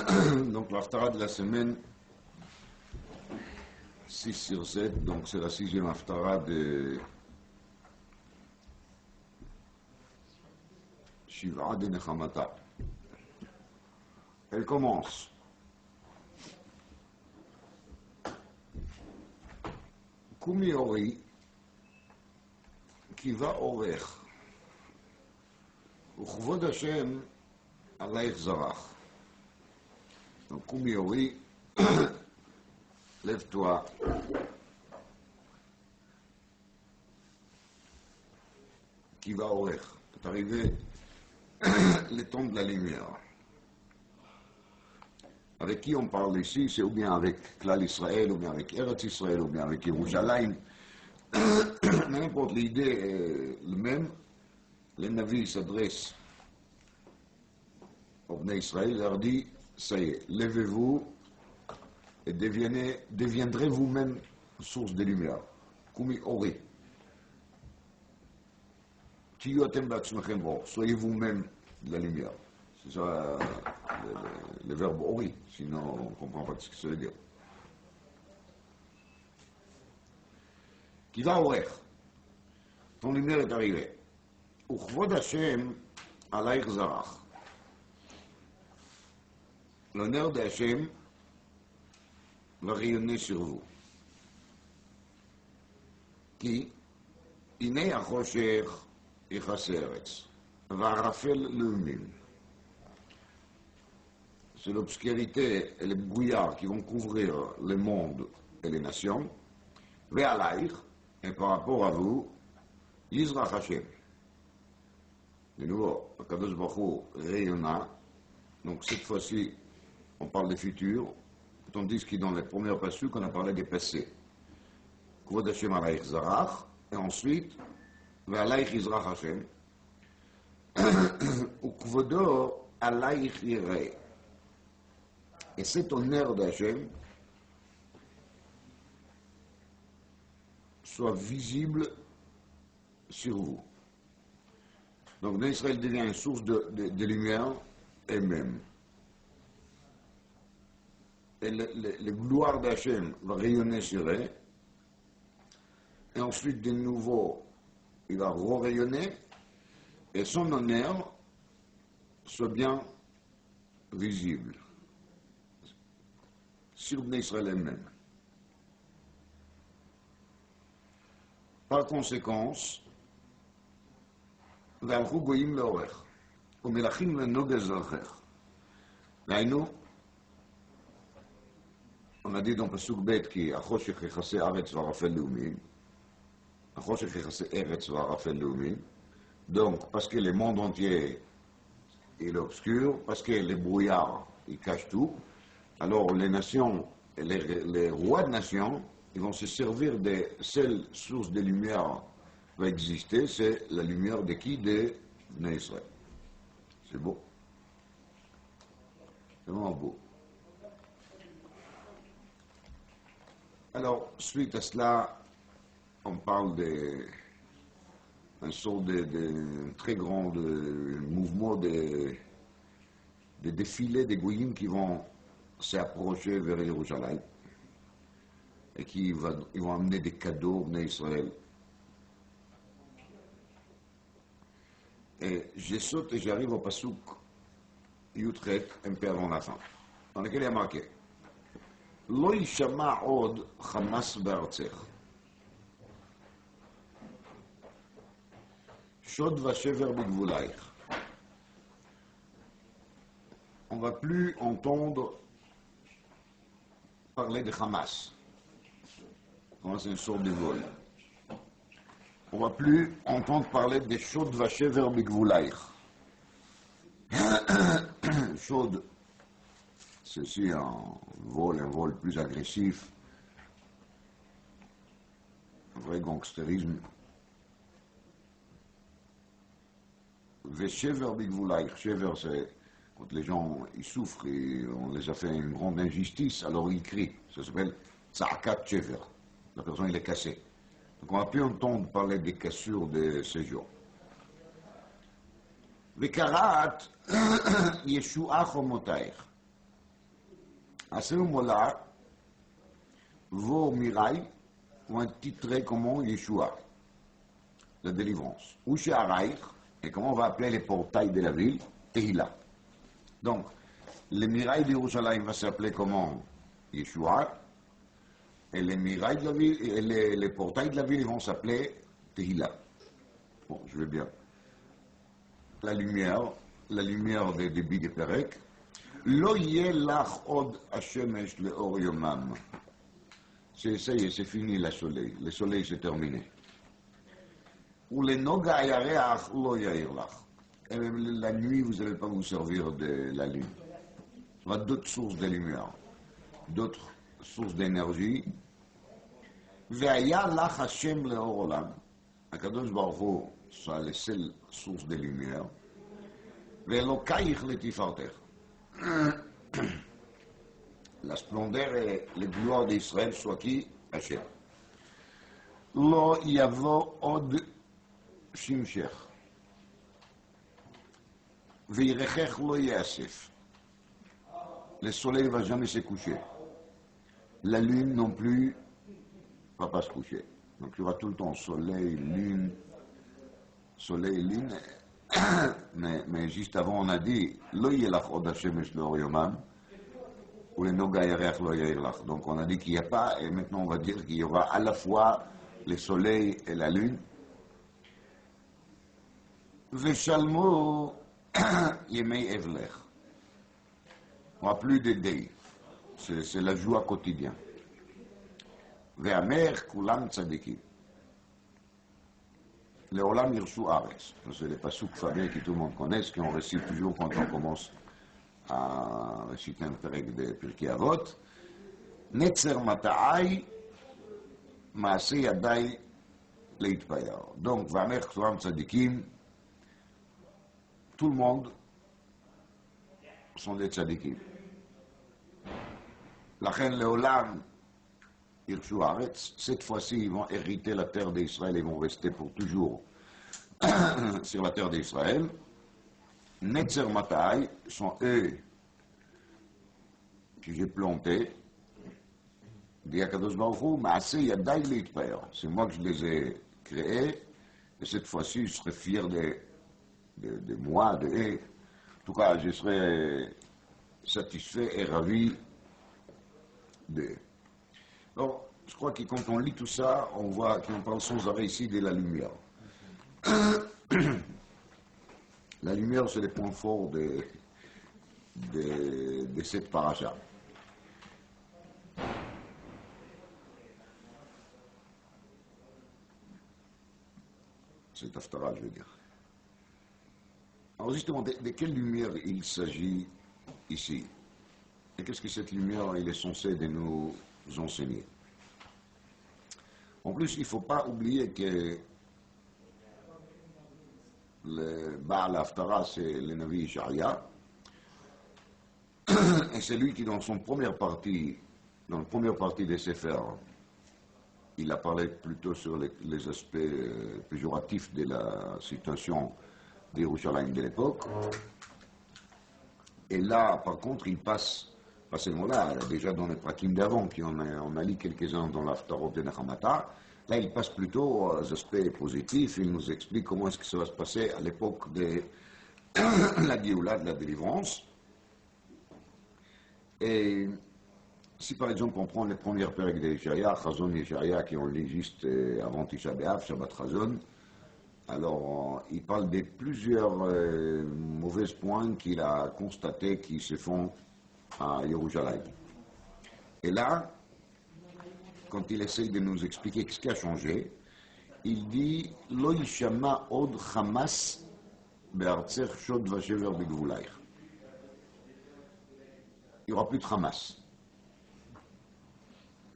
Donc l'Haftara de la semaine 6 sur 7, donc c'est la sixième Haftara de Shiva de Nechamata. Elle commence. Kumi Ori, qui va orer. Uchvod Hashem alaych zarach. Donc, Kumi Ori, lève-toi. Qui va orer. C'est arrivé le temps de la lumière. Avec qui on parle ici, c'est ou bien avec Klal Israël, ou bien avec Eretz Israël, ou bien avec Yerushalayim. N'importe, l'idée est le même. Les Navis s'adressent au Bnei Israël, il leur dit, ça y est, levez-vous et deviendrez vous-même source de lumière. Kumi Ori. Soyez vous-même de la lumière. C'est ça le verbe Ori, sinon on ne comprend pas ce que ça veut dire. Qui va orer. Ton lumière est arrivée. Uchvod Hashem alaych zarach. L'honneur d'Hachem va rayonner sur vous. Qui, Inei achosher yichas eretz, va'arafel leumim. C'est l'obscurité et les brouillards qui vont couvrir le monde et les nations. Ve'alaych, et par rapport à vous, Yizrach Hashem. De nouveau, Akadosh Baruch Hu rayonna. Donc cette fois-ci, on parle des futurs, tandis que dans les premières passues, on a parlé des passés. Kvod Hashem alaych zarach, et ensuite, ve'alaych Yizrach Hashem, ou kvodo alaych yireh. Et cet honneur d'Hachem soit visible sur vous. Donc l'Israël devient une source de lumière elle-même. Et le gloire d'Hachem va rayonner sur elle. Et ensuite, de nouveau, il va re-rayonner. Et son honneur soit bien visible sur l'Israël elle-même. Par conséquence, והלכו גויים לאורך, ומלכים לנוגה זרחך. והיינו, on a dit dans Pasuk Bet qui החושך יכסה ארץ וערפל לאומים, החושך יכסה ארץ וערפל לאומים, donc parce que le monde entier est obscur, parce que les brouillards ils cachent tout, alors les nations, les rois de nations, ils vont se servir de seule source de lumière va exister, c'est la lumière de qui? De Bnei Israël. C'est beau. C'est vraiment beau. Alors, suite à cela, on parle d'un sort de très grand mouvement de défilés des goyim qui vont s'approcher vers Yerushalayim et ils vont amener des cadeaux au Bnei Israël. Et je saute et j'arrive au Pasuk Yutret, un peu avant la fin, dans lequel il y a marqué Lo yishama od chamas be'artzech shod vashever bigvulaych. On ne va plus entendre parler de Hamas. Hamas c'est une sorte de vol. On ne va plus entendre parler des Shod Vashever Bigvulaych. Shod, c'est aussi un vol plus agressif, un vrai gangstérisme. Veshever Bigvulaych, Shever c'est quand les gens ils souffrent et on les a fait une grande injustice, alors ils crient. Ça s'appelle Tza'akat Shever. La personne il est cassée. Donc on a pu entendre parler des cassures de ces jours. Vekarat Yeshua Chomotaych. À ce moment-là, vos mirailles vont être titrées comment Yeshua, la délivrance. Ou She'araich, et comment on va appeler les portails de la ville, Tehila. Donc, les mirailles de Yerushalayim vont s'appeler comment Yeshua, et les mirailles de la ville, et les portails de la ville vont s'appeler Tehila. Bon, je vais bien. La lumière des débits de Perek. Lo yeh lach od hashemesh leor yomam. Ça y est, c'est fini le soleil c'est terminé. Ou les noga yareach lo yair lach. Et même la nuit, vous n'allez pas vous servir de la lune. Il y aura d'autres sources de lumière, d'autres sources d'énergie. Ve'aya lach Hashem leor olam. Akadosh Baruch Hu, c'est la seule source de lumière. Ve'elokaich letifartech. La splendeur et les gloires d'Israël soient qui? Hachem. Lo yavo od shimshech. Ve'irechech lo yasef. Le soleil ne va jamais se coucher. La lune non plus ne va pas se coucher. Donc il y aura tout le temps soleil, lune. mais juste avant on a dit Lo yelach od hashemesh leor yomam. Ou les noga yareach lo yair lach. Donc on a dit qu'il n'y a pas, et maintenant on va dire qu'il y aura à la fois le soleil et la lune. Veshalmo yemei evlech. On n'a plus de deuil. C'est la joie quotidienne. Ve'amer kulam tzadikim. Le olam yirshu aretz. C'est les pasuk fameux que tout le monde connaît, qu'on récite toujours quand on commence à réciter un perek de Pirkei Avot. Netzer mata'ai, maase yadai leitpayar. Donc, Vamer kulam tzadikim, tout le monde sont des tzadikim. Lachen leolam yirshu aretz. Cette fois-ci, ils vont hériter la terre d'Israël et vont rester pour toujours sur la terre d'Israël. Netzer Matai sont eux que j'ai plantés. Dit Akadosh Baruch Hu, Maaseh Yadai Leitpaer. C'est moi que je les ai créés. Et cette fois-ci, je serai fier de moi, de eux. En tout cas, je serai satisfait et ravi d'eux. Alors, je crois que quand on lit tout ça, on voit qu'on parle sans arrêt ici de la lumière. La lumière, c'est le point fort de cette paracha. Cette haftara, je veux dire. Alors justement, de quelle lumière il s'agit ici? Et qu'est-ce que cette lumière il est censé de nous enseigner? En plus, il ne faut pas oublier que le Baal Haftara, c'est le Navi Ishaïa, et c'est lui qui, dans la première partie des Sefer, il a parlé plutôt sur les aspects péjoratifs de la situation d'Yerushalayim de l'époque. Et là, par contre, il passe, pas seulement là, déjà dans les prakim d'avant, on a lu quelques-uns dans l'Haftarot de Nechamata. Là, il passe plutôt aux aspects positifs. Il nous explique comment est-ce que ça va se passer à l'époque de la Géoula, de la délivrance. Et si par exemple on prend les premières périodes de Yeshaïa, Chazon Yeshaïa, qui ont lu juste avant Tisha B'Av, Shabbat Chazon, alors il parle de plusieurs mauvais points qu'il a constatés qui se font à Yerushalayim. Et là, quand il essaye de nous expliquer ce qui a changé, il dit Lo yishama od Hamas be'artzer shod vashever begvulaych. Il n'y aura plus de Hamas.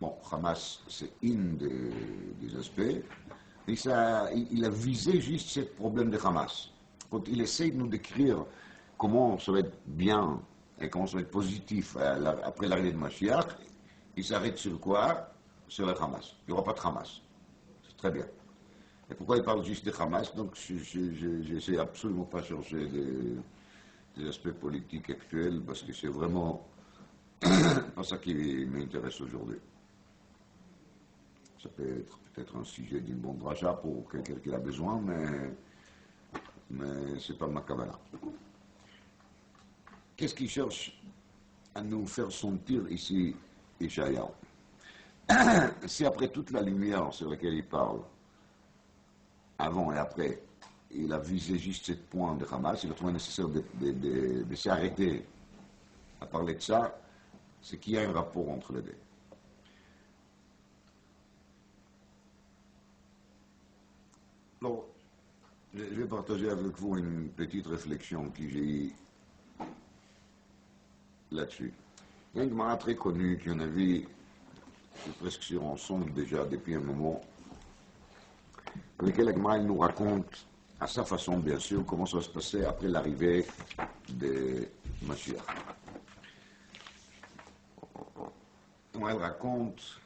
Bon, Hamas, c'est un des aspects, mais il a visé juste ce problème de Hamas. Quand il essaye de nous décrire comment ça va être bien et comment ça va être positif après l'arrivée de Mashiach, il s'arrête sur quoi? Sur le Hamas. Il n'y aura pas de Hamas. C'est très bien. Et pourquoi il parle juste de Hamas? Donc, je n'essaie absolument pas chercher des aspects politiques actuels, parce que c'est vraiment pas ça qui m'intéresse aujourd'hui. Ça peut être peut-être un sujet d'une bonne dracha pour quelqu'un qui a besoin, mais ce n'est pas ma cabana. Qu'est-ce qu'il cherche à nous faire sentir ici, Ishaïa? Si après toute la lumière sur laquelle il parle, avant et après, il a visé juste 7 points de Hamas, il a trouvé nécessaire de s'arrêter à parler de ça, c'est qu'il y a un rapport entre les deux. Alors, je vais partager avec vous une petite réflexion que j'ai eue là-dessus. Il y a une Gemara très connue qu'on a vu presque sur ensemble déjà depuis un moment, dans laquelle la Gemara nous raconte, à sa façon bien sûr, comment ça va se passer après l'arrivée de Mashiach. Elle raconte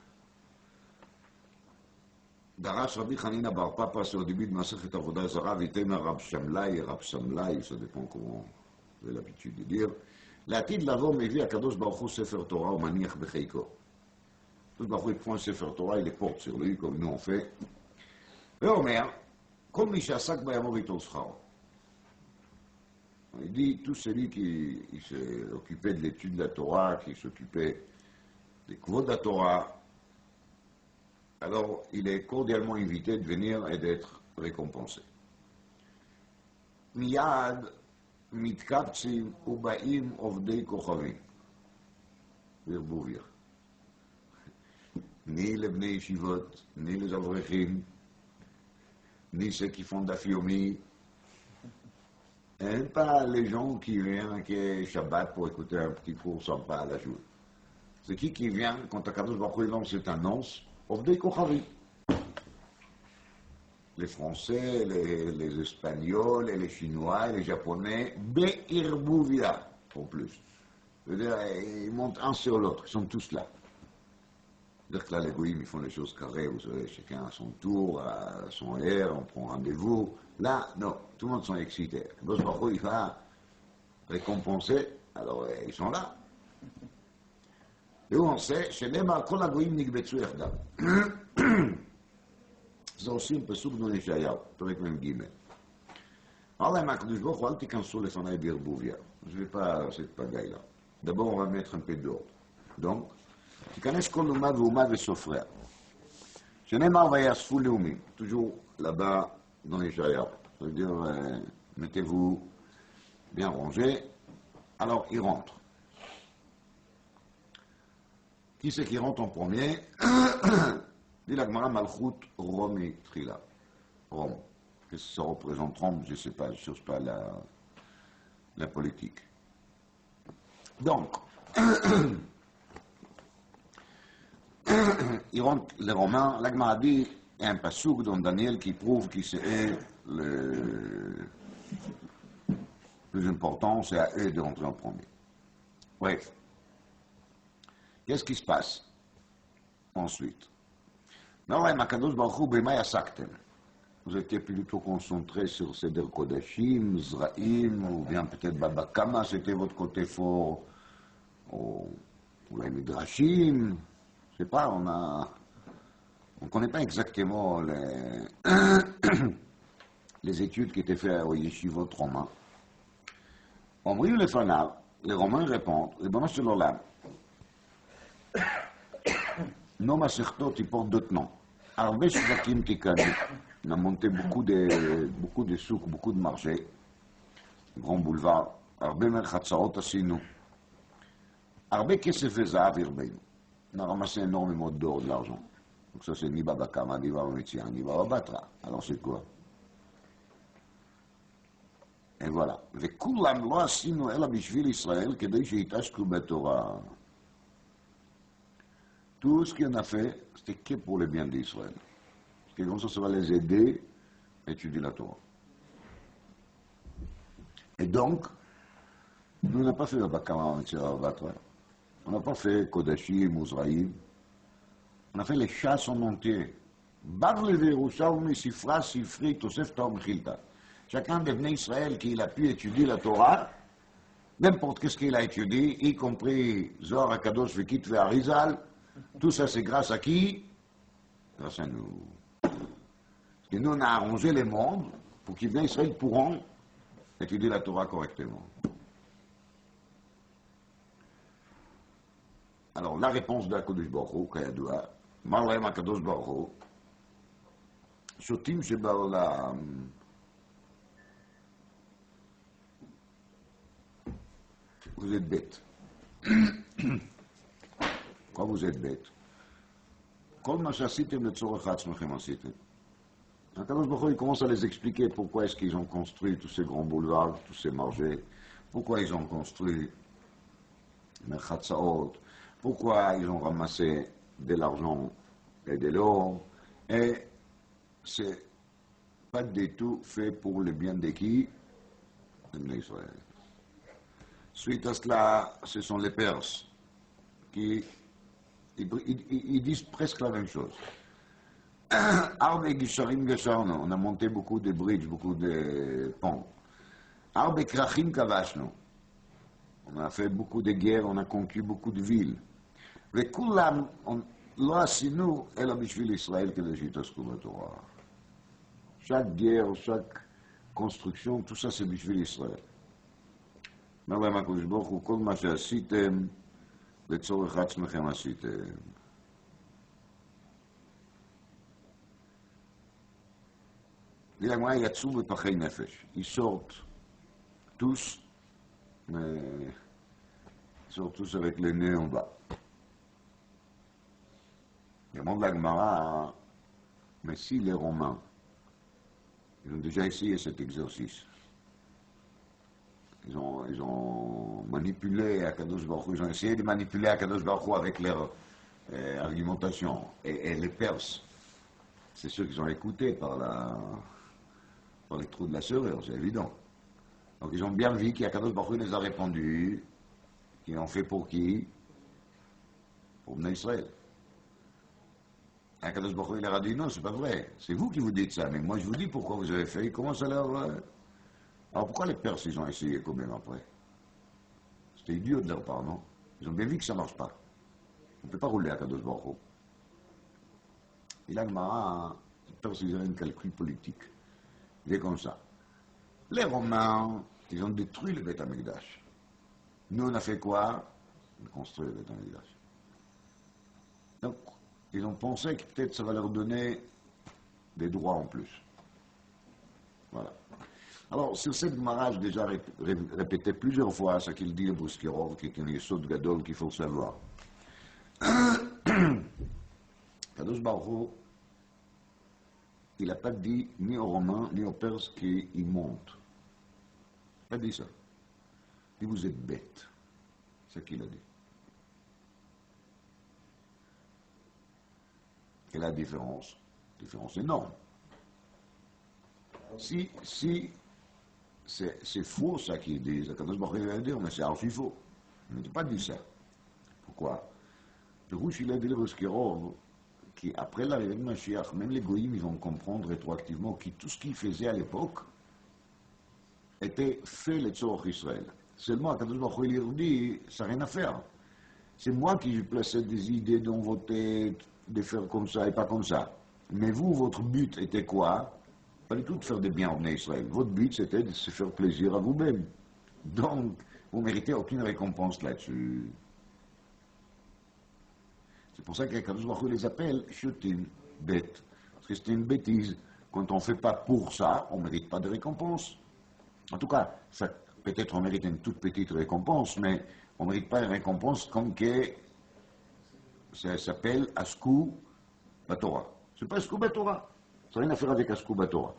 Darash Rabbi Hanina Bar Papa sur le début de Masechet Avodah Zara, Vitema Rab Shamlai, ça dépend comment vous avez l'habitude de dire. L'atid l'avant m'évit à Kadosh Baruch Hu Sefer Torah ou Maniach Becheiko. Kadosh Baruch Hu il prend un Sefer Torah, il les porte sur lui, comme nous on fait. Et Omer, comme Mishasak Bayamo Vitol Schao. Il dit, tout celui qui s'est occupé de l'étude de la Torah, qui s'occupait des Kvod de la Torah, alors il est cordialement invité de venir et d'être récompensé. Miyad mitkaptsim ubaim ovdei kochavim. Virbouvir. Ni les bnei yeshivot, ni les avrechim, ni ceux qui font d'afiomi, et pas les gens qui viennent qui est Shabbat pour écouter un petit cours sympa à la joue. C'est qui vient quand Akadosh Baruch Hu lance cette annonce? Ovdei Kochavim. Les Français, les Espagnols, et les Chinois, et les Japonais, Be'irbouvia, en plus. C'est-à-dire, ils montent un sur l'autre, ils sont tous là. C'est-à-dire que là, les goïms, ils font les choses carrées, vous savez, chacun à son tour, à son air, on prend rendez-vous. Là, non, tout le monde sont excités. Akadosh Baruch Hu, il va récompenser, alors ils sont là. Et où on sait, chez les Kol HaGoyim Nigbetsu Erdam. C'est aussi un peu souk dans les Yeshayahu, avec même guillemets. Alors là, Makadosh Baruch Hu, al tikansou lefanai birbouvia. Je ne vais pas à cette pagaille-là. D'abord, on va mettre un peu d'ordre. Donc, tikanesh kol umad ve'umad ve'sofrer. Shenemar vayasfu leumim. Toujours là-bas dans les Yeshayahu. Ça veut dire, mettez-vous bien rangés. Alors, ils rentrent. Qui c'est qui rentre en premier? Dit la Gemara Malchut Romi Trila. Rome. Qu'est-ce que ça représente Rome? Je ne sais pas, je ne cherche pas la politique. Donc, ils rentrent les Romains. La Gemara dit, il y a un passouk dans Daniel qui prouve que c'est le plus important, c'est à eux de rentrer en premier. Bref. Qu'est-ce qui se passe ensuite? Vous étiez plutôt concentré sur Seder Kodashim, Zraïm, ou bien peut-être Baba Kama, c'était votre côté fort, ou les Midrashim, je ne sais pas, on ne connaît pas exactement les études qui étaient faites au Yeshivot romain. On brille les fanal, les Romains répondent, les bonhommes sur l'Olam. Nos Masechtot, ils portent d'autres noms. Arbe Shvakim Tikanu. On a monté beaucoup de souks, beaucoup de marchés. Grand boulevard. Arbe Merchatzaot Asinu. Arbe Kesef Ezav Irbeinu. On a ramassé énormément d'or, de l'argent. Donc ça c'est ni Baba Kama, ni Baba Metzia, ni Baba Batra. Alors c'est quoi? Et voilà. Vekulam lo asinu ela bishvil Israël kedei sheitashku betorah. Tout ce qu'on a fait, c'était que pour le bien d'Israël. Parce que comme ça va les aider à étudier la Torah. Et donc, nous n'avons pas fait la Bakama, on n'a pas fait Kodashim, Uzraïm. On a fait les chasses en entier. Barle Verushalmi, Sifra, Sifri, Tosef, Taom, Chilta. Chacun des Bnei Israël qui a pu étudier la Torah, N'importe qu'est-ce qu'il a étudié, y compris Zohar Akadosh, Vekit Arizal, tout ça c'est grâce à qui? Grâce à nous. Parce que nous on a arrangé les mondes pour qu'ils viennent Israël pourront étudier la Torah correctement. Alors la réponse de Akadosh Baruch Hu, Kayadoua, Marlaim Akadosh Baruch Hu, Shotim Shebaolam, vous êtes bête. Quand vous êtes bête, Kol ma שעשיתם לצורך עצמכם עשיתם. Akadosh Baruch Hu, il commence à les expliquer pourquoi est-ce qu'ils ont construit tous ces grands boulevards, tous ces marchés, pourquoi ils ont construit Merchatzaot, pourquoi ils ont ramassé de l'argent et de l'or, et c'est pas du tout fait pour le bien de qui? D'Israël. Suite à cela, ce sont les Perses qui ils disent presque la même chose. Arbe Gisharim Gesharno, on a monté beaucoup de bridges, beaucoup de ponts. Arbe Krachim Kavashno, on a fait beaucoup de guerres, on a conquis beaucoup de villes. וכולם לא עשינו אלא בשביל ישראל כדי שיתעסקו בתורה. Chaque guerre, chaque construction, tout ça c'est בשביל ישראל. אומר להם הקדוש ברוך הוא, כל מה שעשיתם לצורך עצמכם עשיתם. dit la moine, יצאו בפחי נפש. Ils sortent tous, mais ils sortent tous avec les nez en bas. Il demande la Gemara, mais si les Romains, ils ont déjà essayé cet exercice, ils ont manipulé Akadosh Baruch Hu, ils ont essayé de manipuler Akadosh Baruch Hu avec leur argumentation, et les Perses, c'est ceux qu'ils ont écoutés par les trous de la serrure, c'est évident. Donc ils ont bien vu qu'Akadosh Baruch Hu les a répondu, qu'ils ont fait pour qui? Pour Bnei Israël. Akadosh Baruch Hu leur a dit non, c'est pas vrai, c'est vous qui vous dites ça, mais moi je vous dis pourquoi vous avez fait, comment ça leur... Alors pourquoi les Perses ils ont essayé quand même après? C'était idiot de leur part, non? Ils ont bien vu que ça ne marche pas. On ne peut pas rouler à Akadosh Baruch Hu. Et là, les Perses ils avaient un calcul politique. Il est comme ça. Les Romains, ils ont détruit le Beth Amikdash. Nous on a fait quoi? On a construit le Beth Amikdash. Donc, ils ont pensé que peut-être ça va leur donner des droits en plus. Voilà. Alors, sur cette Gemara, j'ai déjà répété plusieurs fois ce qu'il dit à Bruskirov, qui est un yesod gadol qu'il faut savoir. Kadosh Baruch Hu, il n'a pas dit ni aux Romains ni aux Perses qu'ils montent. Il n'a pas dit ça. Il dit vous êtes bêtes. C'est ce qu'il a dit. Quelle est la différence? Différence énorme. Si c'est faux ça qu'ils disent, Akadosh Baruch Hu va dire, mais c'est archi faux. Il n'a pas dit ça. Pourquoi? Le Rouge, il a dit le Bruskirov, qu'après l'arrivée de Mashiach, même les Goïms, ils vont comprendre rétroactivement que tout ce qu'ils faisaient à l'époque était fait le Tzorach Israël. Seulement, Akadosh Baruch Hu leur dit, ça n'a rien à faire. C'est moi qui plaçais des idées dans vos têtes, de faire comme ça et pas comme ça. Mais vous, votre but était quoi? Pas du tout de faire des biens en Israël. Votre but, c'était de se faire plaisir à vous-même. Donc, vous ne méritez aucune récompense là-dessus. C'est pour ça qu'Akadosh Baruch Hu les appelle chutim, bêtes. Parce que c'est une bêtise. Quand on ne fait pas pour ça, on ne mérite pas de récompense. En tout cas, peut-être on mérite une toute petite récompense, mais on ne mérite pas une récompense comme que ça s'appelle Askou Batorah. C'est pas Askou Batorah. Ça n'a rien à faire avec Askou Batorah.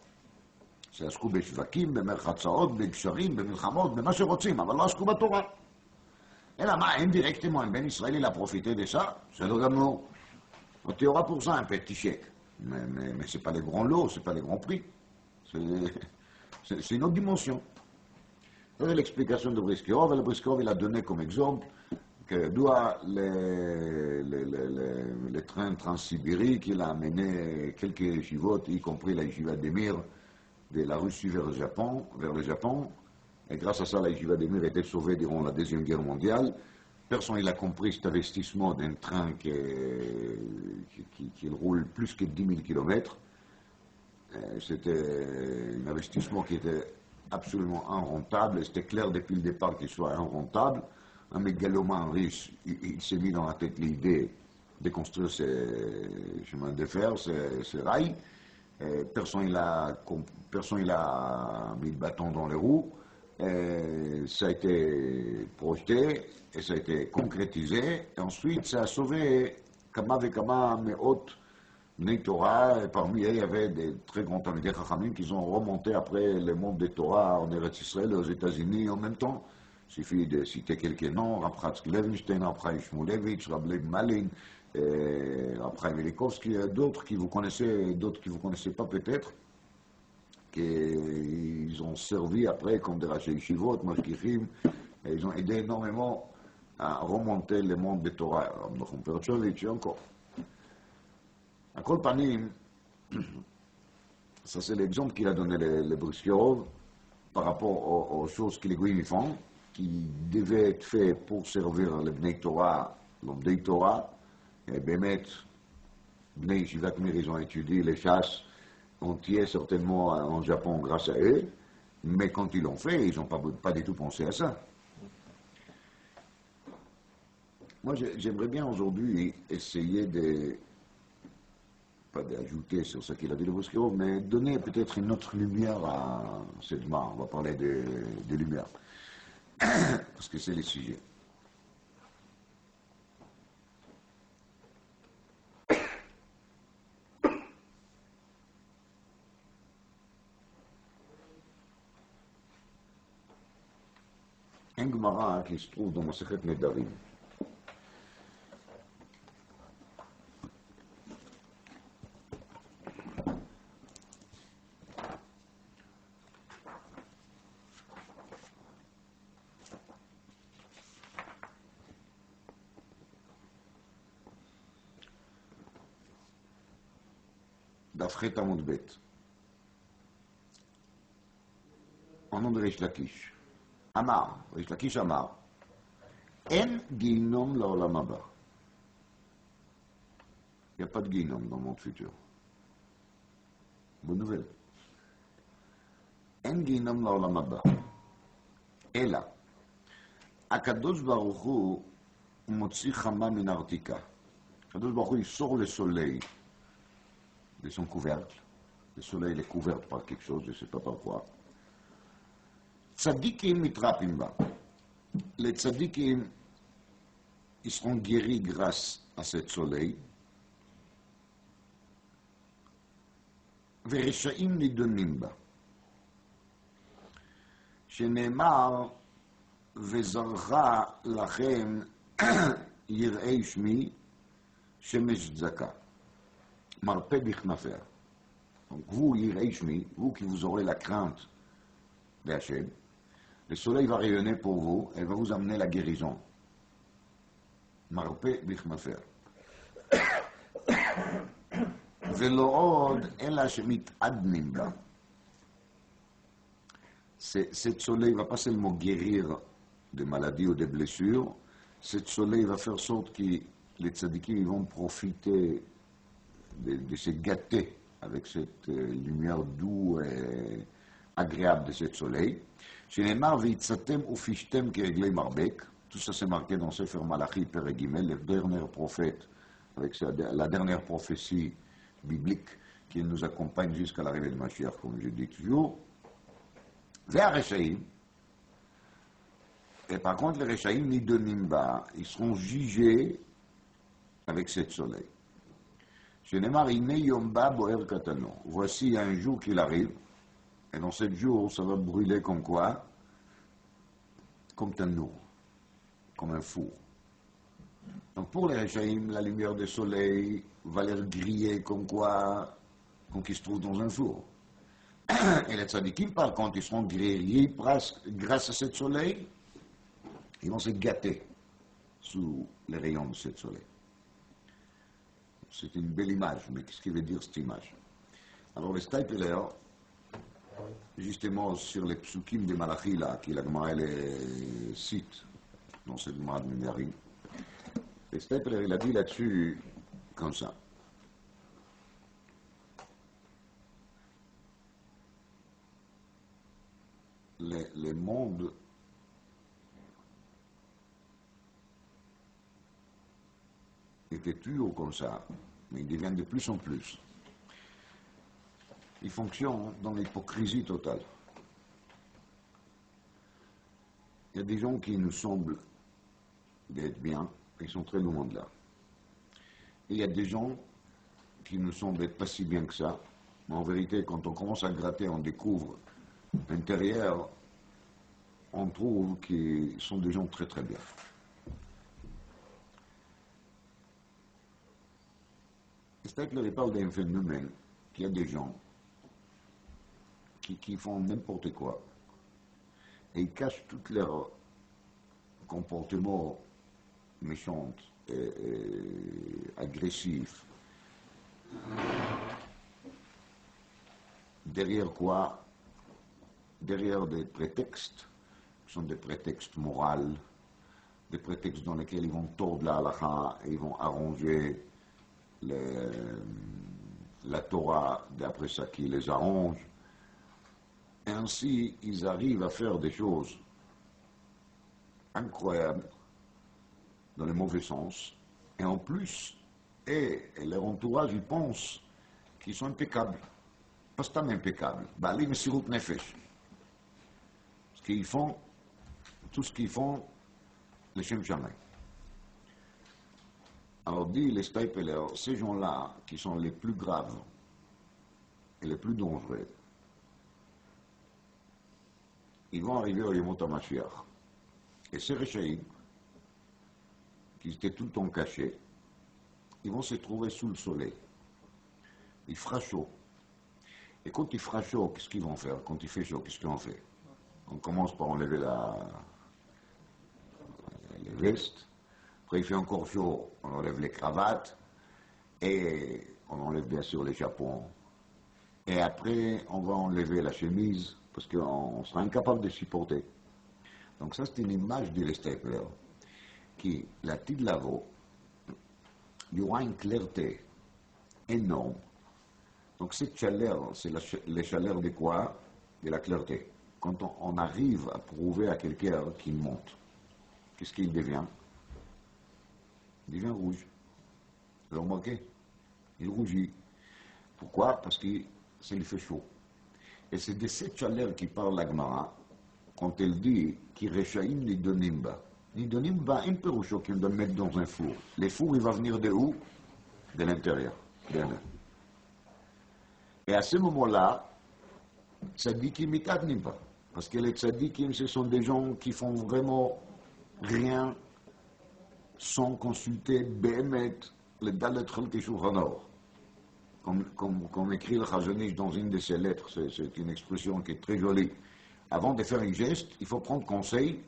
C'est Askou Beshvakim, Bemerchatzaot, Begsharim, Bemilchamot, Bema שרוצים, אבל לא עסקו בתורה. אלא מה, indirectement, un Ben Israël, il a profité de ça, c'est le gamour. Donc il y aura pour ça un petit chèque. Mais ce n'est pas les grands lots, ce n'est pas les grands prix. C'est une autre dimension. C'est l'explication de Briskirov, et le Briskirov, il a donné comme exemple que doit les trains transsibériques, il a amené quelques yeshivot, y compris la yeshiva d'Emir, de la Russie vers le Japon, Et grâce à ça, la Yeshiva d'Emir a été sauvée durant la Deuxième Guerre mondiale. Personne n'a compris cet investissement d'un train qui roule plus que 10 000 km. C'était un investissement qui était absolument irrentable. C'était clair depuis le départ qu'il soit irrentable. Un mégalomane riche, il s'est mis dans la tête l'idée de construire ces chemins de fer, ces rails. Personne n'a mis le bâton dans les roues. Ça a été projeté et ça a été concrétisé. Et ensuite, ça a sauvé Kama Vekama Meot Bnei Torah. Et parmi eux, il y avait des très grands Talmidei Chachamim qui ont remonté après le monde des Torah en Eretz Israël et aux États-Unis en même temps. Il suffit de citer quelques noms: Rav Chatzk Levenstein, Rav Chaim Shmulevitch, Rav Leib Malin, Rav Chaim Velikovsky, d'autres qui vous connaissez, d'autres qui vous connaissez pas peut-être, qu'ils ont servi après comme des Rashi Yeshivot, Mashgichim, et ils ont aidé énormément à remonter le monde des Torah. Nachum Perchovitch et encore. À Kol Panim, ça c'est l'exemple qu'il a donné le Briskirov par rapport aux choses que les Goïms font, qui devaient être faites pour servir le Bnei Torah, l'Omdei Torah. Et Bémet, Bnei Yeshivat Mir, ils ont étudié les chasses entiers certainement en Japon grâce à eux, mais quand ils l'ont fait, ils n'ont pas du tout pensé à ça. Moi, j'aimerais bien aujourd'hui essayer pas d'ajouter sur ce qu'il a dit le Briskirov, mais donner peut-être une autre lumière à cette marque. On va parler de lumière, parce que c'est le sujet. Un Gemara qui se trouve dans Masechet Nedarim. D'Afret Amud Bet. En nom de Reish Lakish. Amar, Reish Lakish Amar. En Ginom Laolam Haba. Il n'y a pas de Ginom dans le monde futur. Bonne nouvelle. En Ginom Laolam Haba. Et là, Akadosh Baruch Hu Motzi Chama Min Artika. Akadosh Baruch Hu, il sort le soleil de son couvercle. Le soleil est couvert par quelque chose, je ne sais pas par quoi. Tzadikim mitrapim ba. Les tzadikim, ils seront guéris grâce à ce soleil. Vereshaim nidonim ba. Shenemar vezarcha lachem yirei shmi shemesh tzaka. Marpe bichnafea. Donc vous, yirei shmi, vous qui vous aurez la crainte d'Hachem, le soleil va rayonner pour vous et va vous amener la guérison. Marpe bichmafer. Velo od ela shemit adnim ba. Ce soleil ne va pas seulement guérir de maladies ou de blessures, ce soleil va faire sorte que les tzadikim vont profiter de se gâter avec cette lumière douce et agréable de ce soleil. Tout ça c'est marqué dans Sefer Malachi Perek-Gimel, le dernier prophète, avec la dernière prophétie biblique qui nous accompagne jusqu'à l'arrivée de Mashiach, comme je dis toujours. Vers Reshaïm, et par contre les Reshaïm ni de Nimba, ils seront jugés avec ce soleil. Voici un jour qu'il arrive, et dans ce jour, ça va brûler comme quoi? Comme Tanour, comme un four. Donc pour les Réchaïm, la lumière du soleil va les griller comme quoi? Comme qu'ils se trouvent dans un four. Et les tzadikim, par contre, ils seront grillés grâce à ce soleil, ils vont se gâter sous les rayons de ce soleil. C'est une belle image, mais qu'est-ce qu'il veut dire cette image? Alors les Stipler, justement sur les psukim de Malachi, là, qui la Gemara les cite dans cette Gemara de Nédarim. Et Stepler, il a dit là-dessus comme ça. Les mondes étaient toujours comme ça, mais ils deviennent de plus en plus. Ils fonctionnent dans l'hypocrisie totale. Il y a des gens qui nous semblent d'être bien, ils sont très loin de là. Et il y a des gens qui nous semblent être pas si bien que ça, mais en vérité, quand on commence à gratter, on découvre l'intérieur, on trouve qu'ils sont des gens très très bien. Steckler parle d'un phénomène qu'il y a des gens qui font n'importe quoi et ils cachent tous leurs comportements méchants et agressifs. Derrière quoi? Derrière des prétextes qui sont des prétextes moraux, des prétextes dans lesquels ils vont tordre la halakha et ils vont arranger la Torah d'après ça qui les arrange. Et ainsi, ils arrivent à faire des choses incroyables, dans le mauvais sens, et en plus, leur entourage, ils pensent qu'ils sont impeccables. Pas seulement impeccables, Bali Messirut Nefesh. Ce qu'ils font, tout ce qu'ils font, les Shem Shammai. Alors dit les Stapler, ces gens-là, qui sont les plus graves et les plus dangereux, ils vont arriver au Yemot HaMashiach. Et ces Réchaïm, qui étaient tout le temps cachés, ils vont se trouver sous le soleil. Il fera chaud. Et quand il fera chaud, qu'est-ce qu'ils vont faire? Quand il fait chaud, qu'est-ce qu'on fait? On commence par enlever les vestes. Après, il fait encore chaud, on enlève les cravates. Et on enlève bien sûr les chapeaux. Et après, on va enlever la chemise, parce qu'on sera incapable de supporter. Donc ça, c'est une image de l'Estapler, qui, la Tidlavo, il y aura une clarté énorme. Donc cette chaleur, c'est la chaleur de quoi? De la clarté. Quand on arrive à prouver à quelqu'un qu'il monte, qu'est-ce qu'il devient? Il devient rouge. Vous remarquez? Il rougit. Pourquoi? Parce que ça lui fait chaud. Et c'est de cette chaleur qui parle la Gemara quand elle dit qu'il rechaïm ni donimba. Ni donimba, un peu chaud qu'on doit mettre dans un four. Le four, il va venir de où? De l'intérieur. Et à ce moment-là, tzadikim mikadnim pas. Parce que les tzadikim, ce sont des gens qui font vraiment rien sans consulter Béhémet, le Dalet Chalkei Shulchan Aruch. Comme écrit le Chazon Ish dans une de ses lettres, c'est une expression qui est très jolie. Avant de faire un geste, il faut prendre conseil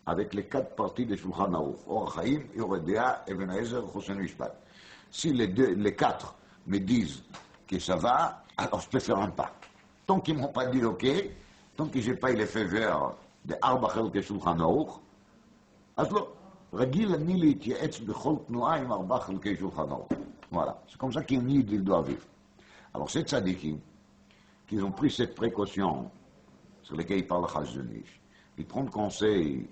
avec les 4 parties de Shulchan Aruch. Or Chaim, Yoreh Deah, Even Haezer, Chosen Mishpat. Si les 4 me disent que ça va, alors je peux faire un pas. Tant qu'ils ne m'ont pas dit OK, tant que je n'ai pas eu l'effet vert de Arba Chalkei Shulchan Aruch, alors, Ragil ani להתייעץ בכל תנועה עם 4 חלקי שולחן ערוך. Voilà, c'est comme ça qu'un nid il doit vivre. Alors ces tzadikim, qui ont pris cette précaution, sur lesquels il parle le Chazon Ish, ils prennent conseil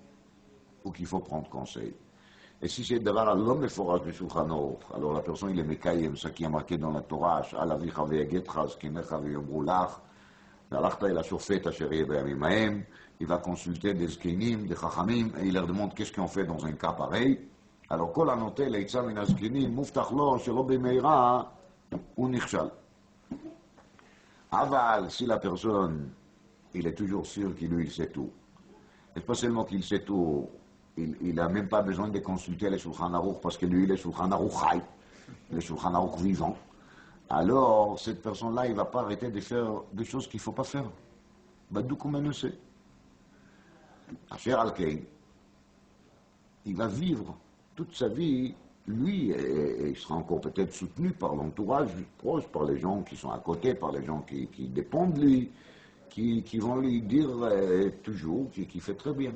où qu'il faut prendre conseil. Et si c'est d'avoir l'homme forage de Shulchan Aruch, alors la personne il est mekayem, ce qui est marqué dans la Torah, Sh'al avicha ve'yagetcha, zkinecha ve'yomru lach, והלכת אל השופט אשר יהיה בימים ההם, il va consulter des zkinim, des chachamim, et il leur demande qu'est-ce qu'on fait dans un cas pareil. Alors, כל הנוטה לעצה מן הזקנים, מובטח לו שלא במהרה, הוא נכשל. אבל, si la personne, il est toujours sûr qu'il lui sait tout, et pas seulement qu'il sait tout, il n'a même pas besoin de consulter les Shulchan Aruch, parce que lui, il est Shulchan Aruch Chai, les Shulchan Aruch vivants. Alors, cette personne-là, il ne va pas arrêter de faire des choses qu'il ne faut pas faire. Badou comme elle le sait. Asher Al-Kain, il va vivre toute sa vie, lui, et il sera encore peut-être soutenu par l'entourage proche, par les gens qui sont à côté, par les gens qui dépendent de lui, qui vont lui dire toujours qu'il fait très bien.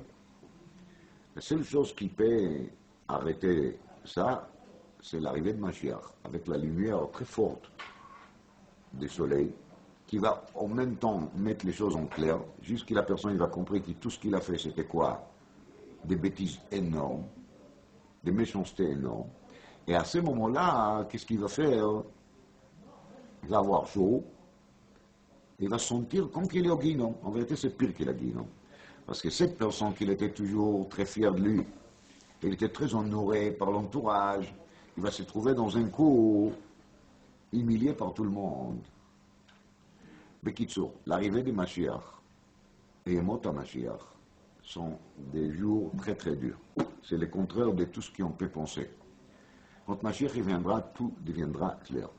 La seule chose qui peut arrêter ça, c'est l'arrivée de Mashiach, avec la lumière très forte du soleil, qui va en même temps mettre les choses en clair, jusqu'à la personne il va comprendre que tout ce qu'il a fait, c'était quoi? Des bêtises énormes, des méchancetés énormes. Et à ce moment-là, qu'est-ce qu'il va faire? Il va avoir chaud, il va sentir comme qu'il est au guinon. En vérité, c'est pire qu'il est au guinon. Parce que cette personne qu'il était toujours très fier de lui, il était très honoré par l'entourage, il va se trouver dans un coup humilié par tout le monde. Bekitsour, l'arrivée de Mashiach et Mot Mashiach sont des jours très très durs. C'est le contraire de tout ce qu'on peut penser. Quand Mashiach viendra, tout deviendra clair.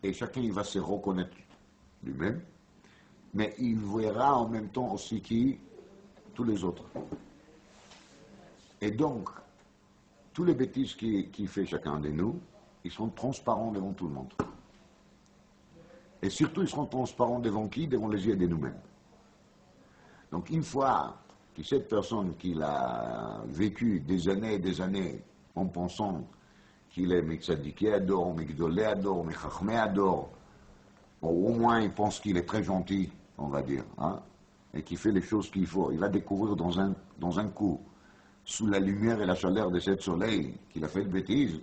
Et chacun il va se reconnaître lui-même, mais il verra en même temps aussi qui tous les autres. Et donc, tous les bêtises qui fait chacun de nous, ils sont transparents devant tout le monde. Et surtout, ils seront transparents devant qui? Devant les yeux de nous-mêmes. Donc, une fois que cette personne qui a vécu des années en pensant qu'il est Mitzadiké Ador, Migdolé Ador, Mechachmé Ador, au moins il pense qu'il est très gentil, on va dire, hein, et qu'il fait les choses qu'il faut. Il va découvrir dans un coup, sous la lumière et la chaleur de ce soleil, qu'il a fait de bêtises,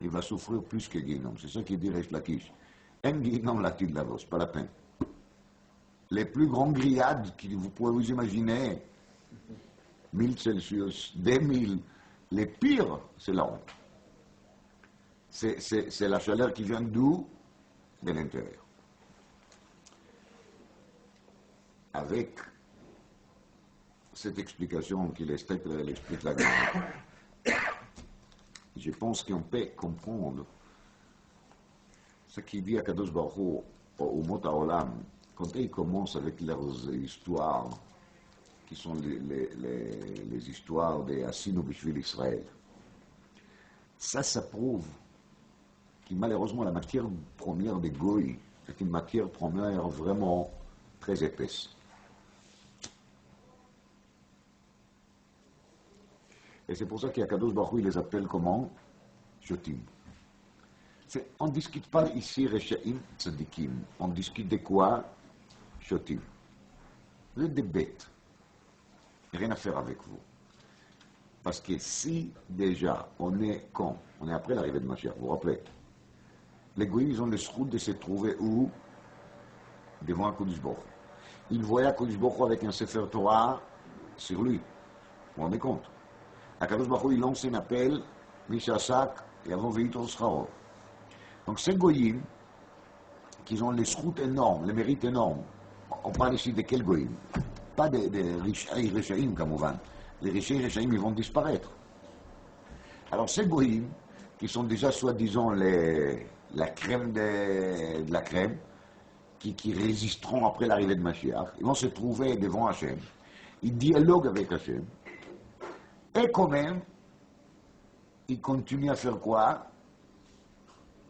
il va souffrir plus que Guinom. C'est ça qu'il dit Resh Lakish. Un Guinom l'a-t-il Lavos, pas la peine. Les plus grands grillades que vous pouvez vous imaginer, 1000 Celsius, 2000, les pires, c'est la honte. C'est la chaleur qui vient d'où? De l'intérieur. Avec cette explication qu'il explique la Gemara, je pense qu'on peut comprendre ce qu'il dit à Kadosh Baruch Hu au Mot HaOlam, quand ils commencent avec leurs histoires, qui sont les histoires des Asinu Bishvil Israël. Ça prouve que malheureusement la matière première des Goïs est une matière première vraiment très épaisse. Et c'est pour ça qu'Akadosh Baruch Hu, il les appelle comment? Shotim. On ne discute pas ici Rechaim Tzadikim. On discute de quoi? Shotim. Vous êtes des bêtes. Rien à faire avec vous. Parce que si déjà on est quand? On est après l'arrivée de Mashiach, vous vous rappelez? Les Goïs, ils ont le sroud de se trouver où? Devant Akadosh Baruch Hu. Ils voyaient Akadosh Baruch Hu avec un Sefer Torah sur lui. Vous vous rendez compte? Akadosh Baruch Hu, il lance un appel, Mishasak, et avant Veïtor Scharo. Donc ces Goïm, qui ont les sroutes énormes, les mérites énormes, on parle ici de quels Goïm? Pas des Rishaïm, comme on va. Les Rishaïm, ils vont disparaître. Alors ces Goïm, qui sont déjà soi-disant la crème de la crème, qui résisteront après l'arrivée de Mashiach, ils vont se trouver devant Hachem, ils dialoguent avec Hachem, et quand même, ils continuent à faire quoi?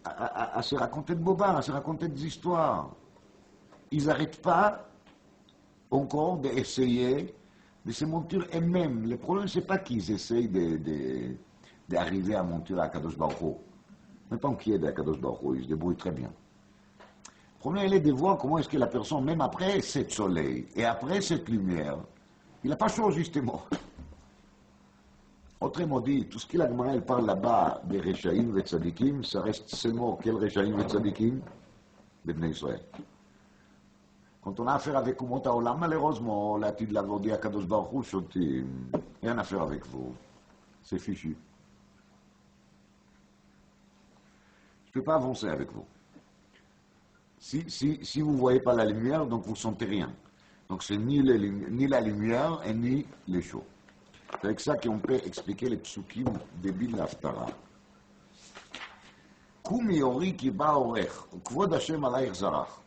À se raconter de bobards, à se raconter des histoires. Ils n'arrêtent pas encore d'essayer de se monter eux-mêmes. Le problème, c'est pas qu'ils essayent d'arriver à monter à Kadosh Baruch Hu. Mais pas qui est à Kadosh Baruch Hu, ils se débrouillent très bien. Le problème, il est de voir comment est-ce que la personne, même après cette soleil et après cette lumière, il n'a pas changé justement. Autrement dit, tout ce que la Gemara elle parle là-bas des Rechaïm et Tzadikim, ça reste seulement quel Rechaïm et Tzadikim? Les Bnei Israël. Quand on a affaire avec Umot HaOlam, malheureusement, là, tu l'as dit à Kadosh Baruch Hu, Shotim, rien à faire avec vous. C'est fichu. Je ne peux pas avancer avec vous. Si vous ne voyez pas la lumière, donc vous ne sentez rien. Donc c'est ni la lumière et ni les chaud. C'est avec ça qu'on peut expliquer les psukim début de l'Haftara. Koumi ori ki ba orech, kvod Hashem alayich zarach.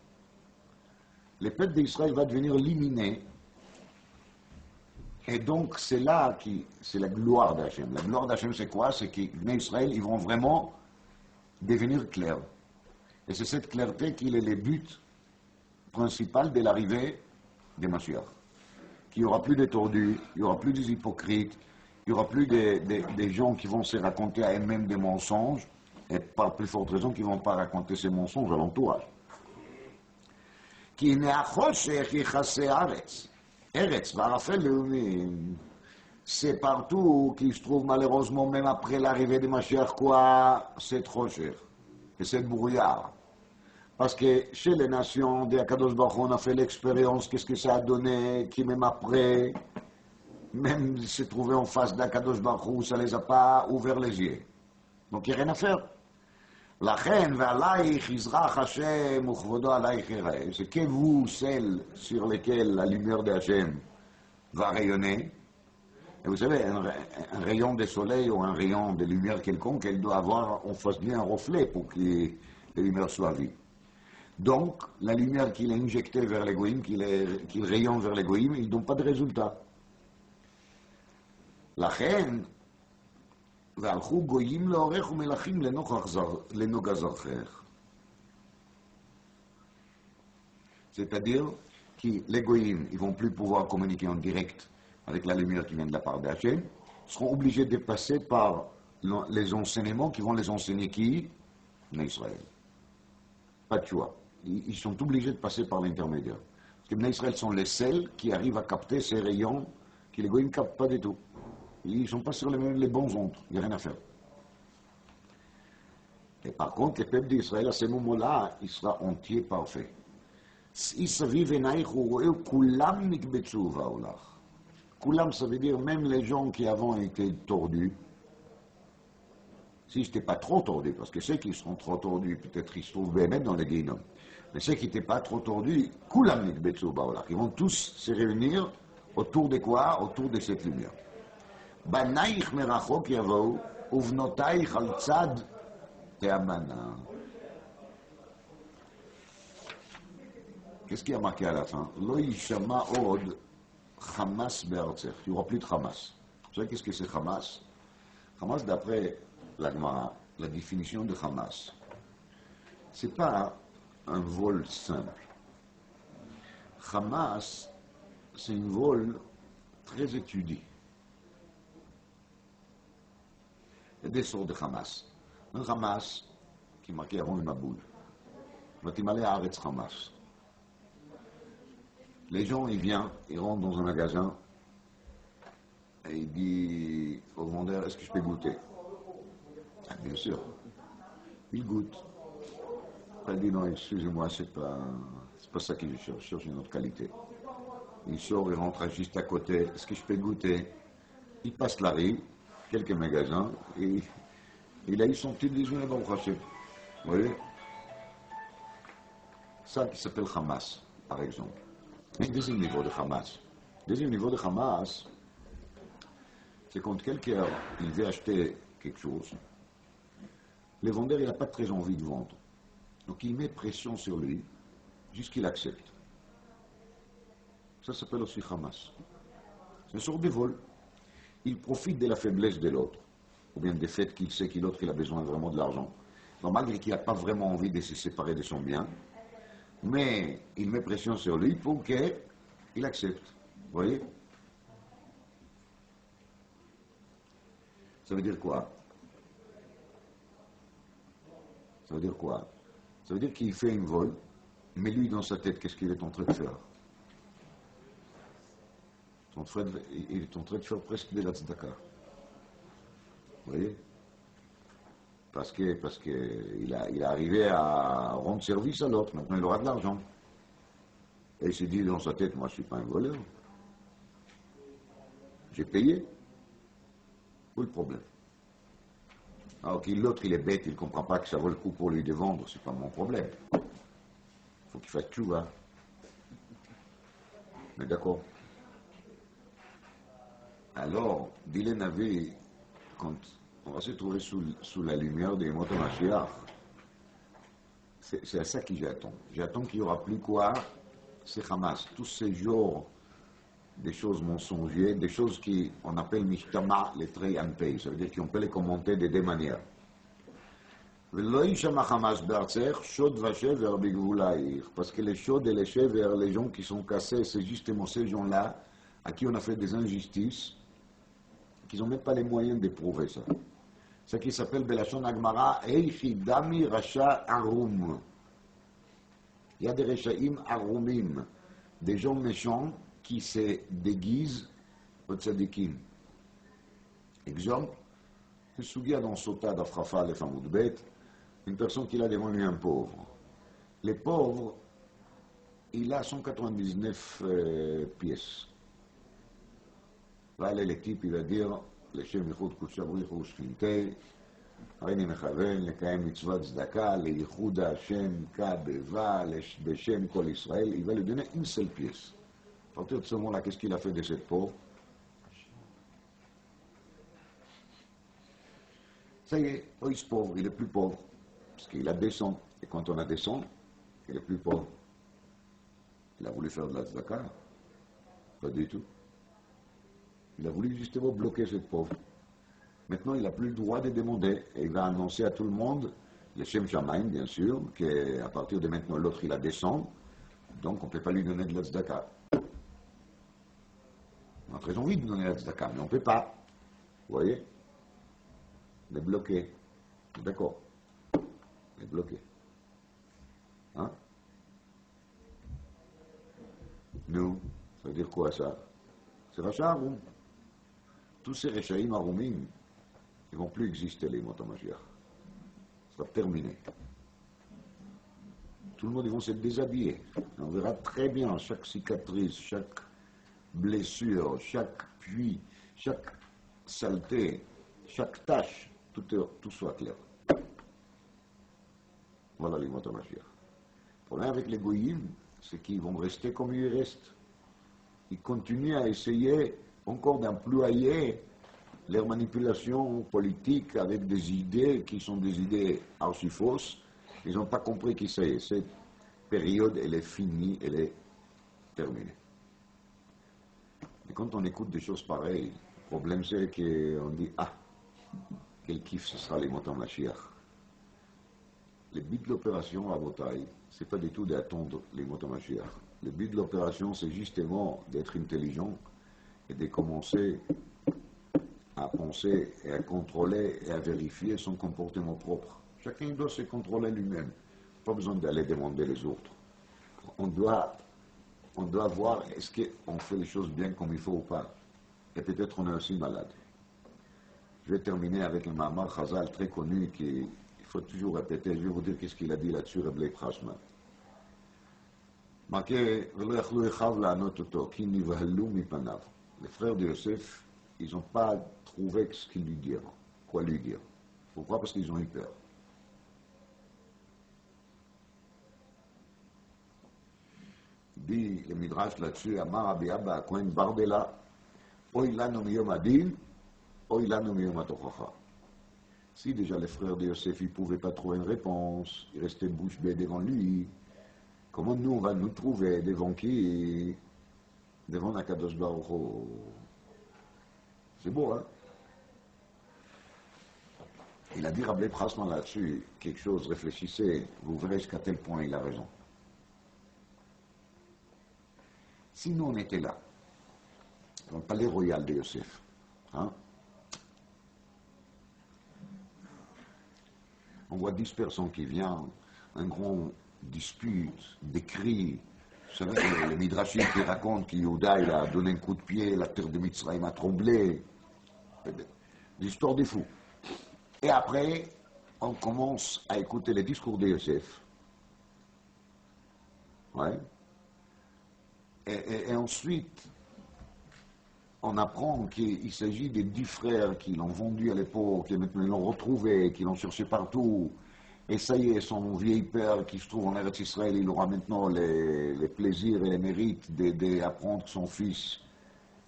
Le peuple d'Israël va devenir éliminé. Et donc c'est là c'est la gloire d'Hachem. La gloire d'Hachem c'est quoi? C'est que les Israël ils vont vraiment devenir clairs. Et c'est cette clarté qui est le but principal de l'arrivée des Mashiach. Qu'il n'y aura plus des tordus, il n'y aura plus des hypocrites, il n'y aura plus des gens qui vont se raconter à eux-mêmes des mensonges, et par plus forte raison qu'ils ne vont pas raconter ces mensonges à l'entourage. כי הנה החושך יכסה ארץ. ארץ וערפל לאומים. C'est partout qui se trouve malheureusement, même après l'arrivée de Mashiach, quoi, cette choshech, et cette brouillard. Parce que chez les nations de Akadosh Baruch Hu, on a fait l'expérience, qu'est-ce que ça a donné, qui même après, même se trouver en face d'Akadosh Baruch Hu, ça ne les a pas ouvert les yeux. Donc il n'y a rien à faire. לכן ועלייך יזרח השם וכבודו עלייך יראה. C'est que vous, celles sur lesquelles la lumière de Hachem va rayonner. Et vous savez, un rayon de soleil ou un rayon de lumière quelconque, elle doit avoir en face de lui un reflet pour que les lumières soient vives. Donc, la lumière qu'il a injectée vers les goïms, qu'il rayonne vers les goïms, il ne donne pas de résultat. לכן והלכו גויים לאורך ומלכים לנוגה זרחך. C'est-à-dire que les goïms, ils ne vont plus pouvoir communiquer en direct avec la lumière qui vient de la part d'Hachem, seront obligés de passer par les enseignements qui vont les enseigner qui? Israël. Pas de choix. Ils sont obligés de passer par l'intermédiaire. Parce que les Israël sont les seuls qui arrivent à capter ces rayons que les goïms ne captent pas du tout. Ils ne sont pas sur les bons ondes, il n'y a rien à faire. Et par contre, le peuple d'Israël, à ce moment-là, il sera entier parfait. Kulam, ça veut dire même les gens qui avant étaient tordus, si je n'étais pas trop tordu, parce que ceux qui seront trop tordus, peut-être ils se trouvent même dans les guénoms, mais ceux qui n'étaient pas trop tordus, Kulam nikbetsu baolach, ils vont tous se réunir autour de quoi? Autour de cette lumière. בנייך מרחוק יבואו, ובנותייך על צד תאמנה. Qu'est-ce qui a marqué à la fin? לא יישמע עוד חמאס בארצך. Il n'y aura plus de Hamas. Vous savez qu'est-ce que c'est Hamas? Hamas, d'après la Gemara, la définition de Hamas, c'est pas un vol simple. Hamas, c'est un vol très étudié. Il y a des sortes de Hamas. Un Hamas qui est marqué avant le Maboul. Vatimale Haaretz Hamas. Les gens, ils viennent, ils rentrent dans un magasin et ils disent au vendeur, est-ce que je peux goûter? Ah, bien sûr. Il goûte. Il dit non, excusez-moi, c'est pas ça que je cherche une autre qualité. Il sort, il rentre juste à côté, est-ce que je peux goûter? Il passe la rue, quelques magasins, et il a eu son petit déjeuner dans le rachet. Vous voyez? Ça qui s'appelle Hamas, par exemple. Mais deuxième niveau de Hamas. Deuxième niveau de Hamas, c'est quand quelqu'un il veut acheter quelque chose, le vendeur il n'a pas très envie de vendre. Donc il met pression sur lui jusqu'il accepte. Ça s'appelle aussi Hamas. C'est une sorte de vol. Il profite de la faiblesse de l'autre, ou bien du fait qu'il sait que l'autre il a besoin vraiment de l'argent. Donc malgré qu'il n'a pas vraiment envie de se séparer de son bien, mais il met pression sur lui pour qu'il accepte. Vous voyez? Ça veut dire quoi? Ça veut dire quoi? Ça veut dire qu'il fait un vol, mais lui dans sa tête, qu'est-ce qu'il est en train de faire? Il est en train de faire presque de la tzedaka. Vous voyez? Parce qu'il est arrivé à rendre service à l'autre. Maintenant, il aura de l'argent. Et il s'est dit dans sa tête, moi, je ne suis pas un voleur. J'ai payé. Où est le problème? Alors que l'autre, il est bête, il ne comprend pas que ça vaut le coup pour lui de vendre. Ce n'est pas mon problème. Il faut qu'il fasse tchouva. Mais d'accord. Alors, dit Navi, quand on va se trouver sous la lumière des Yemot HaMashiach, c'est à ça que j'attends. J'attends qu'il n'y aura plus quoi? C'est Hamas. Tous ces genres des choses mensongères, des choses qu'on appelle Mishtama, les traits en pays. Ça veut dire qu'on peut les commenter de deux manières. ולא יישמע חמאס בארצך, שוד ושבר בגבולייך. Parce que les chauds et les chevers, les gens qui sont cassés, c'est justement ces gens-là à qui on a fait des injustices, qui n'ont même pas les moyens d'éprouver ça. Ce qui s'appelle Belachon Agmara, Eichidami Racha Arum. Il y a des Rechaim Arumim, des gens méchants qui se déguisent au tzadikim. Exemple, le Sugia dans Sota d'Afrafa, les femmes de bête, une personne qui a devant lui un pauvre. Les pauvres, il a 199 pièces. Va aller l'équipe, il va dire, לשם ייחוד קודשא בריך ושכינתה, הריני מכוון לקיים מצוות צדקה, לייחוד השם כבבה, בשם כל ישראל, il va lui donner une seule pièce. À partir de ce moment-là, qu'est-ce qu'il a fait de cette pauvre? Ça y est, il est pauvre, il est plus pauvre, parce qu'il a des cents, et quand on a des cents, il est plus pauvre. Il a voulu faire de la tzedaka? Pas du tout. Il a voulu justement bloquer cette pauvre. Maintenant, il n'a plus le droit de demander. Et il va annoncer à tout le monde, le Shem Shamaim, bien sûr, qu'à partir de maintenant, l'autre, il a des cents, donc on ne peut pas lui donner de la tzedaka. On a très envie de donner la tzedaka, mais on ne peut pas. Vous voyez? Il est bloqué. D'accord. Il est bloqué. Hein? Nous, ça veut dire quoi ça? C'est Racha Arum. Tous ces Rechaim Arumim, ils ne vont plus exister, les Yemot HaMashiach. Ça va terminer. Tout le monde, ils vont se déshabiller. On verra très bien chaque cicatrice, chaque blessure, chaque puits, chaque saleté, chaque tâche, tout soit clair. Voilà les Yemot HaMashiach. Le problème avec les Goyim, c'est qu'ils vont rester comme ils restent. Ils continuent à essayer encore d'employer leurs manipulations politiques avec des idées qui sont des idées archi fausses. Ils n'ont pas compris que ça y est, cette période, elle est finie, elle est terminée. Et quand on écoute des choses pareilles, le problème c'est qu'on dit, ah, quel kiff ce sera les Yemot HaMashiach. Le but de l'opération à Botaï, c'est pas du tout d'attendre les Yemot HaMashiach. Le but de l'opération, c'est justement d'être intelligent et de commencer à penser et à contrôler et à vérifier son comportement propre. Chacun doit se contrôler lui-même. Pas besoin d'aller demander les autres. On doit voir est-ce qu'on fait les choses bien comme il faut ou pas. Et peut-être on est aussi malade. Je vais terminer avec un Mahamar Chazal très connu qu'il faut toujours répéter. Je vais vous dire qu'est-ce qu'il a dit là-dessus, Reb Leib Chashman. Marqué, les frères de Yosef, ils n'ont pas trouvé ce qu'il lui dire, quoi lui dire. Pourquoi? Parce qu'ils ont eu peur. Dit le Midrash là-dessus, Amar Rabbi Abba Akohen Bardela, Oy lanu miyom adin, Oy lanu miyom atochacha. Si déjà les frères de Yosef, ils ne pouvaient pas trouver une réponse, ils restaient bouche bée devant lui, comment nous, on va nous trouver devant qui? Devant Akadosh Baruch Hu. C'est beau, hein? Il a dit Rabbi Chashman là-dessus quelque chose, réfléchissez, vous verrez jusqu'à tel point il a raison. Si nous on était là, dans le palais royal de Yosef, hein, on voit 10 personnes qui viennent, un grand dispute, des cris. Vous savez, le Midrashim qui raconte qu'Yehuda il a donné un coup de pied, la terre de Mitzrayim a tremblé. L'histoire des fous. Et après, on commence à écouter les discours de Yosef. Ouais. Et ensuite, on apprend qu'il s'agit des 10 frères qui l'ont vendu à l'époque, et maintenant ils l'ont retrouvé, qui l'ont cherché partout. Et ça y est, son vieil père qui se trouve en Eretz Israël, il aura maintenant les plaisirs et les mérites d'apprendre que son fils,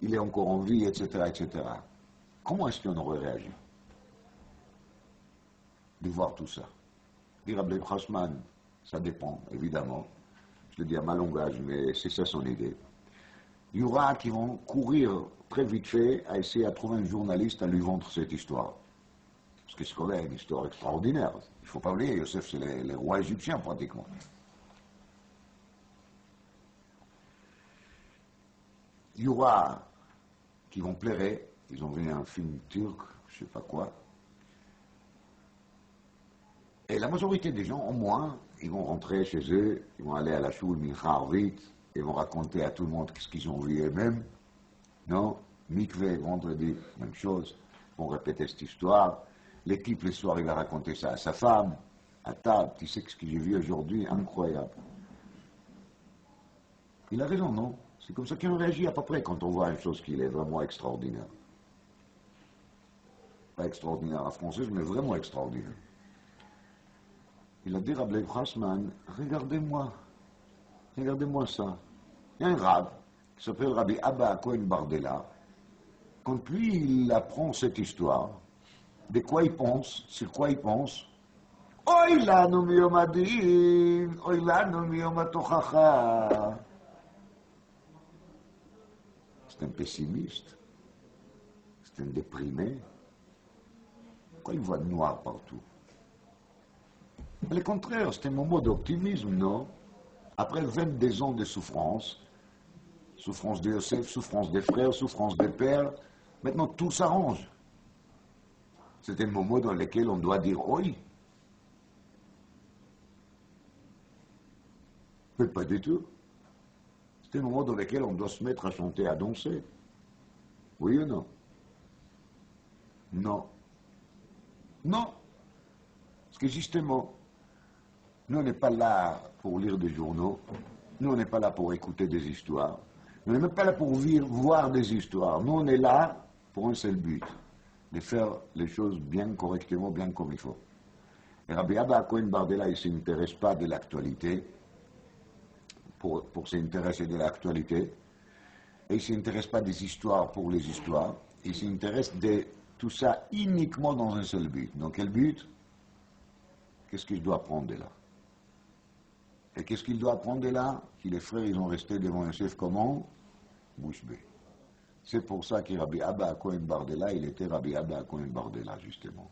il est encore en vie, etc., etc. Comment est-ce qu'on aurait réagi de voir tout ça? Dit Rabbi Chashman, ça dépend, évidemment. Je le dis à ma langage, mais c'est ça son idée. Il y aura qui vont courir très vite fait à essayer de trouver un journaliste à lui vendre cette histoire. Parce que c'est une histoire extraordinaire. Il ne faut pas oublier, Yosef, c'est les rois égyptiens pratiquement. Il y aura qui vont plairer, ils ont vu un film turc, je ne sais pas quoi. Et la majorité des gens, au moins, ils vont rentrer chez eux, ils vont aller à la choule, mincha arvit, ils vont raconter à tout le monde ce qu'ils ont vu eux-mêmes. Non, mikvé, vendredi, même chose, ils vont répéter cette histoire. L'équipe, le soir, il va raconter ça à sa femme, à table, tu sais ce que j'ai vu aujourd'hui, incroyable. Il a raison, non? C'est comme ça qu'on réagit à peu près quand on voit une chose qui est vraiment extraordinaire. Pas extraordinaire à française, mais vraiment extraordinaire. Il a dit Rabbi Leib Hassman, regardez-moi ça. Il y a un rab qui s'appelle Rabbi Abba Cohen Bardella. Quand lui, il apprend cette histoire, de quoi il pense, sur quoi il pense, Oy lanu miyom adin, oy lanu miyom atochacha. C'est un pessimiste, c'est un déprimé. Pourquoi il voit noir partout? Mais le contraire, c'est un moment d'optimisme, non? Après 22 ans de souffrance de Yosef, souffrance des frères, souffrance des pères, maintenant tout s'arrange. C'est un moment dans lequel on doit dire oui. Mais pas du tout. C'est un moment dans lequel on doit se mettre à chanter, à danser. Oui ou non? Non. Non. Parce que justement, nous on n'est pas là pour lire des journaux, nous on n'est pas là pour écouter des histoires, nous on n'est même pas là pour voir des histoires, nous on est là pour un seul but, de faire les choses bien correctement, bien comme il faut. Et Rabbi Abba Cohen Bardella, il ne s'intéresse pas de l'actualité, pour s'intéresser de l'actualité, et il ne s'intéresse pas des histoires pour les histoires, il s'intéresse de tout ça uniquement dans un seul but. Donc quel but? Qu'est-ce que je dois apprendre de là? Et qu'est-ce qu'il doit apprendre de là? Que les frères, ils ont resté devant un chef comment? Bouche bée. C'est pour ça que Rabbi Abba Cohen Bardella, il était Rabbi Abba Cohen Bardella, justement.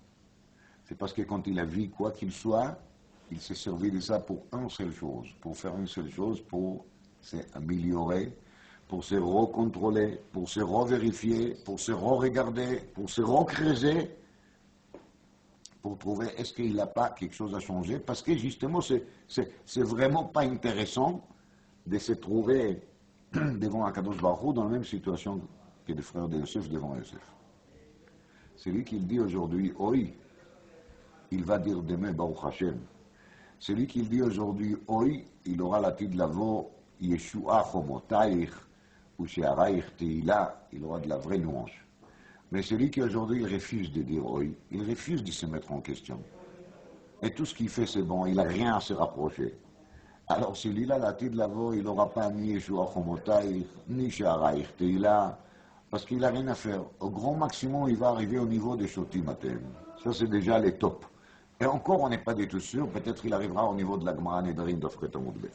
C'est parce que quand il a vu quoi qu'il soit, il s'est servi de ça pour une seule chose, pour faire une seule chose, pour s'améliorer, pour se recontrôler, pour se revérifier, pour se re-regarder, pour se recreuser, pour trouver est-ce qu'il n'a pas quelque chose à changer, parce que justement, c'est vraiment pas intéressant de se trouver devant Akadosh Baruch Hu dans la même situation que les frères de Yosef devant Yosef. C'est lui qui dit aujourd'hui, oui, il va dire demain, Baruch Hashem. Celui qui dit aujourd'hui, oui, il aura la tête de l'avo, Yeshua Chomotaich, ou Shearaich Teila, il aura de la vraie louange. Mais celui qui aujourd'hui, il refuse de dire oui, il refuse de se mettre en question. Et tout ce qu'il fait, c'est bon, il n'a rien à se rapprocher. Alors celui-là, la tête de l'avo, il n'aura pas ni Yeshua Chomotaich, ni Shearaich Teila, parce qu'il n'a rien à faire. Au grand maximum, il va arriver au niveau des Shotimatem. Ça, c'est déjà les tops. Et encore, on n'est pas du tout sûr, peut-être qu'il arrivera au niveau de la Gemara Nedarim d'Ofret Amud Bet.